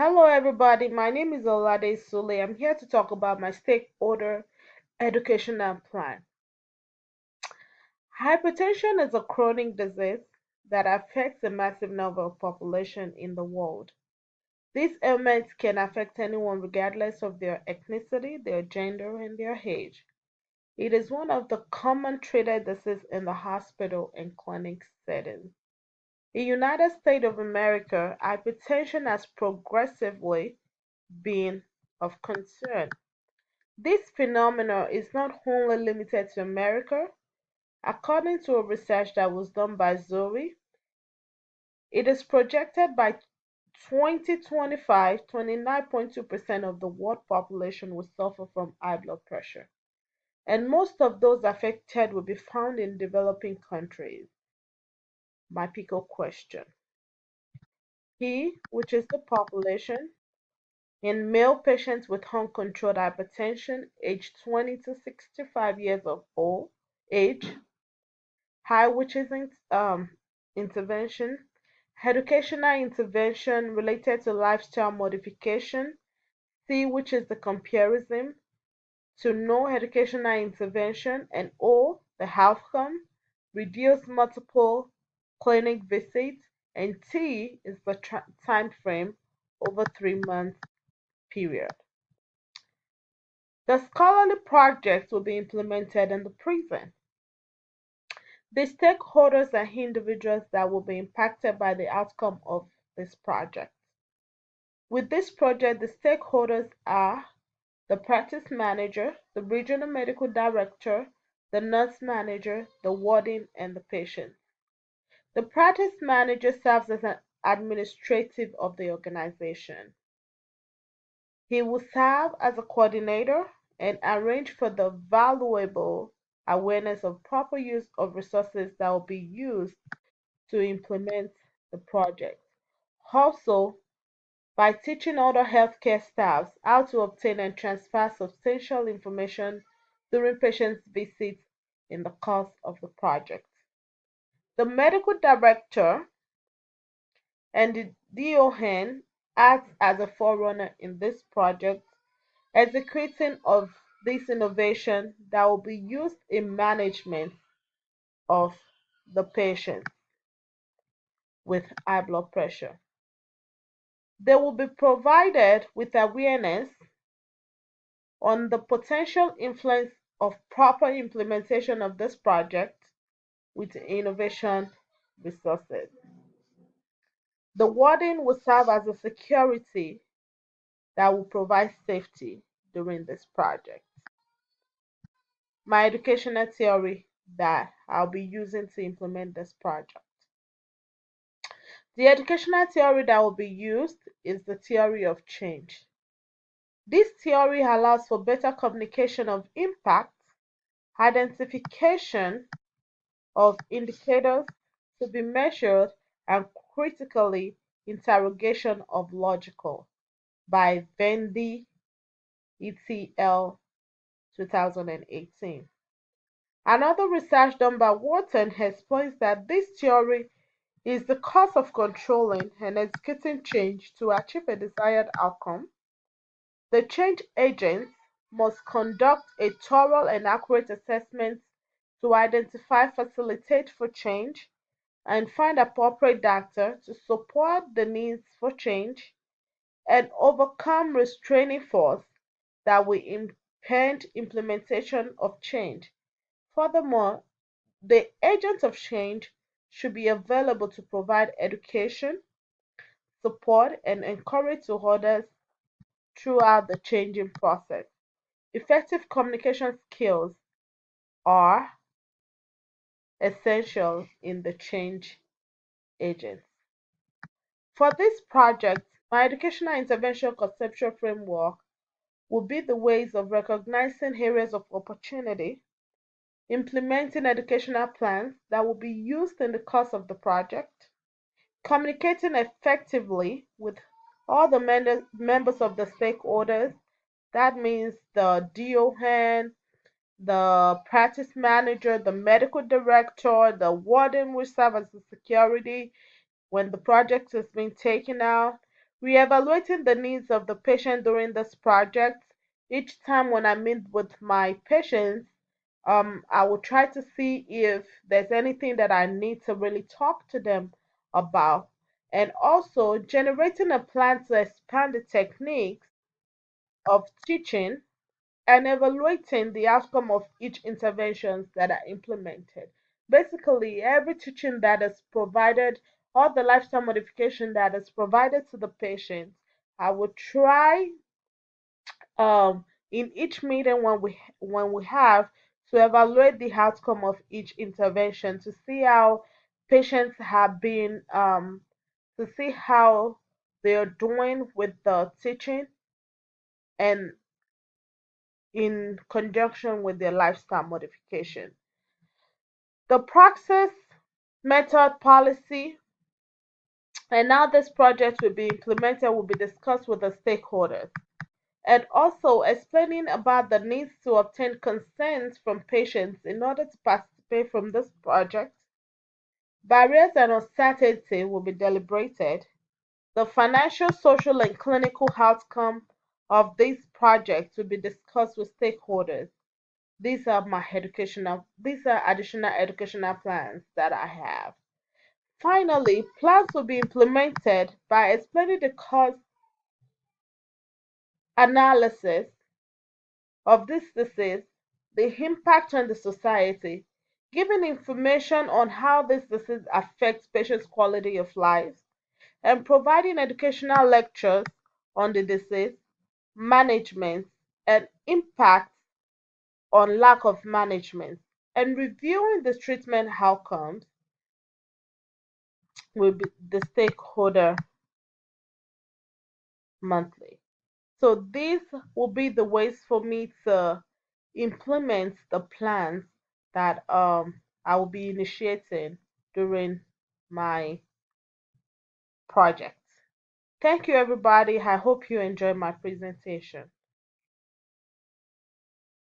Hello, everybody. My name is Olade Sule. I'm here to talk about my stakeholder educational plan. Hypertension is a chronic disease that affects a massive number of population in the world. These ailments can affect anyone regardless of their ethnicity, their gender, and their age. It is one of the common treated diseases in the hospital and clinic setting. In the United States of America, hypertension has progressively been of concern. This phenomenon is not only limited to America. According to a research that was done by Zoe, it is projected by 2025, 29.2% of the world population will suffer from high blood pressure, and most of those affected will be found in developing countries. My pickle question. P, which is the population, in male patients with uncontrolled hypertension aged 20 to 65 years of old age. High, which is intervention, educational intervention related to lifestyle modification. C, which is the comparison to no educational intervention. And O, the outcome, reduce multiple clinic visits. And T is the time frame over 3 month period. The scholarly projects will be implemented in the prison. The stakeholders are individuals that will be impacted by the outcome of this project. With this project, the stakeholders are the practice manager, the regional medical director, the nurse manager, the warden, and the patient. The practice manager serves as an administrative of the organization. He will serve as a coordinator and arrange for the valuable awareness of proper use of resources that will be used to implement the project. Also, by teaching other healthcare staffs how to obtain and transfer substantial information during patients' visits in the course of the project. The medical director and the DON acts as a forerunner in this project, executing of this innovation that will be used in management of the patient with high blood pressure. They will be provided with awareness on the potential influence of proper implementation of this project with innovation resources. The warden will serve as a security that will provide safety during this project. My educational theory that I'll be using to implement this project. The educational theory that will be used is the theory of change. This theory allows for better communication of impact, identification of indicators to be measured, and critically interrogation of logical by Vendy et al. 2018. Another research done by Wharton explains that this theory is the cause of controlling and executing change to achieve a desired outcome. The change agents must conduct a thorough and accurate assessment to identify, facilitate for change, and find appropriate data to support the needs for change and overcome restraining force that will impede implementation of change. Furthermore, the agents of change should be available to provide education, support, and encourage to others throughout the changing process. Effective communication skills are essential in the change agents. For this project, my educational intervention conceptual framework will be the ways of recognizing areas of opportunity, implementing educational plans that will be used in the course of the project, communicating effectively with all the members of the stakeholders. That means the DON, the practice manager, the medical director, the warden will serve as the security when the project is being taken out. Reevaluating the needs of the patient during this project. Each time when I meet with my patients, I will try to see if there's anything that I need to really talk to them about. And also generating a plan to expand the techniques of teaching and evaluating the outcome of each interventions that are implemented. Basically, every teaching that is provided or the lifestyle modification that is provided to the patient, I will try in each meeting when we have to evaluate the outcome of each intervention to see how patients have been to see how they are doing with the teaching and in conjunction with their lifestyle modification. The praxis, method, policy, and how this project will be implemented will be discussed with the stakeholders. And also explaining about the needs to obtain consent from patients in order to participate from this project. Barriers and uncertainty will be deliberated. The financial, social, and clinical outcome of these projects will be discussed with stakeholders. These are additional educational plans that I have. Finally, plans will be implemented by explaining the cost analysis of this disease, the impact on the society, giving information on how this disease affects patients' quality of life, and providing educational lectures on the disease, management, and impact on lack of management, and reviewing the treatment outcomes will be the stakeholder monthly. So these will be the ways for me to implement the plans that I will be initiating during my project. Thank you everybody. I hope you enjoyed my presentation.